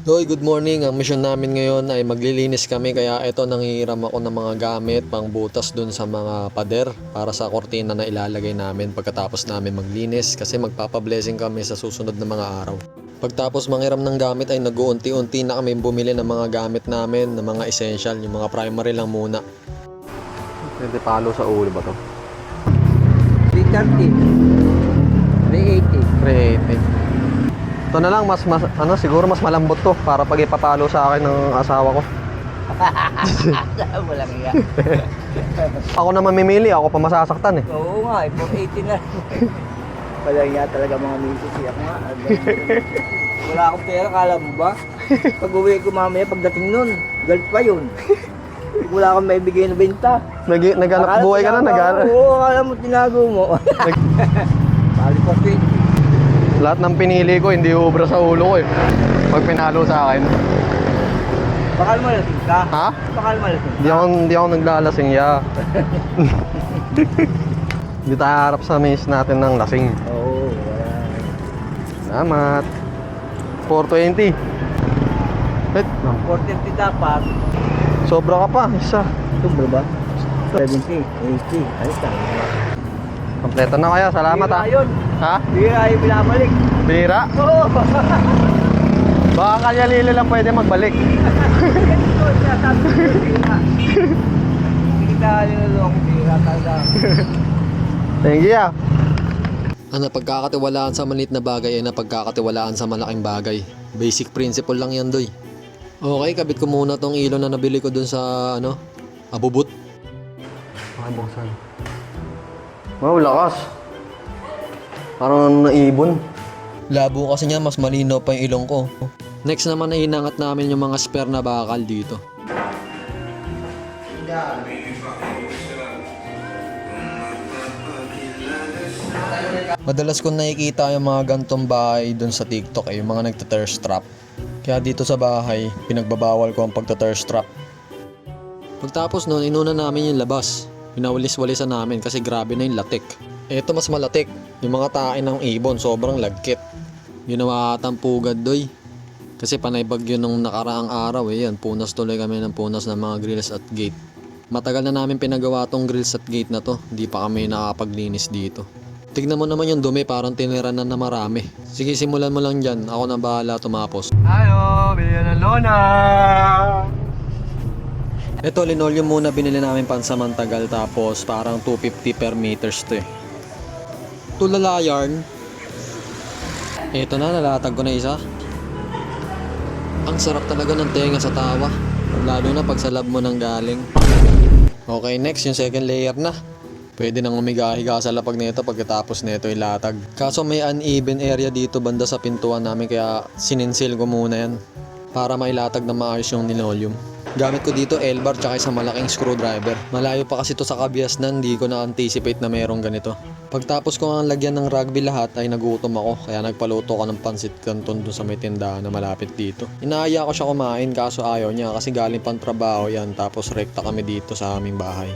Hoy, good morning. Ang mission namin ngayon ay maglilinis kami kaya ito nanghihiram ako ng mga gamit pang butas dun sa mga pader para sa kortina na ilalagay namin pagkatapos namin maglinis kasi magpapablessing kami sa susunod na mga araw. Pagtapos manghiram ng gamit ay nag-uunti-unti na kami bumili ng mga gamit namin, ng mga essential, yung mga primary lang muna. Pwede palo sa ulo ba to? 330. 380. 380. Ito na lang, siguro mas malambot to para pag ipapalo sa akin ng asawa ko. Mo lang yan. Ako na mamimili, ako pa masasaktan eh. Oo nga, 480 na. Wala nga talaga mga misis. Ako nga. Wala akong pera, kala mo ba? Pag uwi ko mamaya, pagdating nun, galit pa yun. Wala akong maibigay na benta. Naghanap buhay ka na, Oo, akala mo tinago mo. Bali pa 20. Lahat ng pinili ko, hindi ubra sa ulo ko eh. Pag pinalo sa akin. Bakal mo lasing ka? Ha? Bakal mo lasing ka? Hindi ako naglalasing, ya. Hindi tayo harap sa miss natin ng lasing. Oo, wala. Salamat. 420. Wait, 450 dapat. sobra ka pa, isa. Sobra ba? 70, 80. Ayos lang. Kompleto na kaya, salamat ha. Bira yun. Ha? Bira yung binabalik. Bira? Oo. Baka kanya lili lang pwede magbalik. Ganito siya, sabi ko bira. Hindi kita linuloko bira talaga. Thank you ya. Ang napagkakatiwalaan sa maliit na bagay ay napagkakatiwalaan sa malaking bagay. Basic principle lang yan, doy. Okay, kabit ko muna tong ilo na nabili ko dun sa abubot. Okay, buksan. Wow, lakas. Parang naibon. Labo kasi niya, mas malinaw pa yung ilong ko. Next naman ay hinangat namin yung mga spare na bakal dito. Madalas kong nakikita yung mga gantong bahay dun sa TikTok yung mga nagta-thirst trap. Kaya dito sa bahay, pinagbabawal ko ang pagta-thirst trap. Pagtapos nun, inuna namin yung labas. Pinawalis-walisan namin kasi grabe na yung latik. Eto mas malatik. Yung mga tae ng ibon, sobrang lagkit. Ginawa atang pugad, doy. Kasi panay bagyo nung nakaraang araw yan. Punas tuloy kami ng punas ng mga grills at gate. Matagal na namin pinagawa tong grills at gate na to. Di pa kami nakapaglinis dito. Tignan mo naman yung dumi, parang tiniranan na marami. Sige, simulan mo lang dyan. Ako na bahala tumapos. Ayo, bilhin ng lona. Ito, linoleum muna binili namin pansamantagal tapos parang 250 per meters to eh. Tulala yarn. Ito na, nalatag ko na isa. Ang sarap talaga ng tenga sa tawa. Lalo na pag sa lab mo nang galing. Okay, next, yung second layer na. Pwede nang umiga-higa sa lapag nito pagkatapos nito ilatag. Kaso may uneven area dito banda sa pintuan namin kaya sininsil ko muna yan. Para mailatag na maayos yung linoleum. Gamit ko dito L-bar tsaka isang malaking screwdriver. Malayo pa kasi to sa kabiasnan, hindi ko na-anticipate na mayroong ganito. Pagtapos ko ang lagyan ng rugby lahat ay nagutom ako kaya nagpaluto ko ng pansit canton dun sa may tindahan na malapit dito. Inaaya ko siya kumain kaso ayaw niya kasi galing pang trabaho yan tapos rekta kami dito sa aming bahay.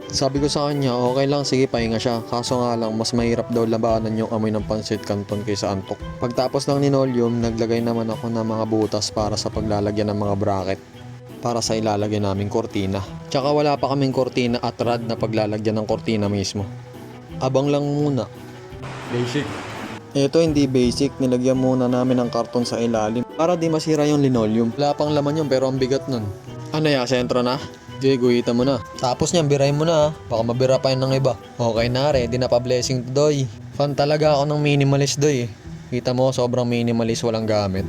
Sabi ko sa kanya, okay lang, sige pahinga siya. Kaso nga lang, mas mahirap daw labanan yung amoy ng pansit canton kaysa antok. Pagtapos ng linoleum, naglagay naman ako ng mga butas para sa paglalagyan ng mga bracket. Para sa ilalagay naming kortina. Tsaka wala pa kaming kortina at rad na paglalagyan ng kortina mismo. Abang lang muna. Basic. Ito hindi basic, nilagyan muna namin ng karton sa ilalim para di masira yung linoleum. Wala pang laman yun pero ang bigat nun. Ano ya, sentro na? Okay, guhita mo na. Tapos niyan, birahin mo na. Baka mabira pa yun ng iba. Okay na, ready na pa blessing to, doy. Fan talaga ako ng minimalist, doy. Kita mo, sobrang minimalist, walang gamit.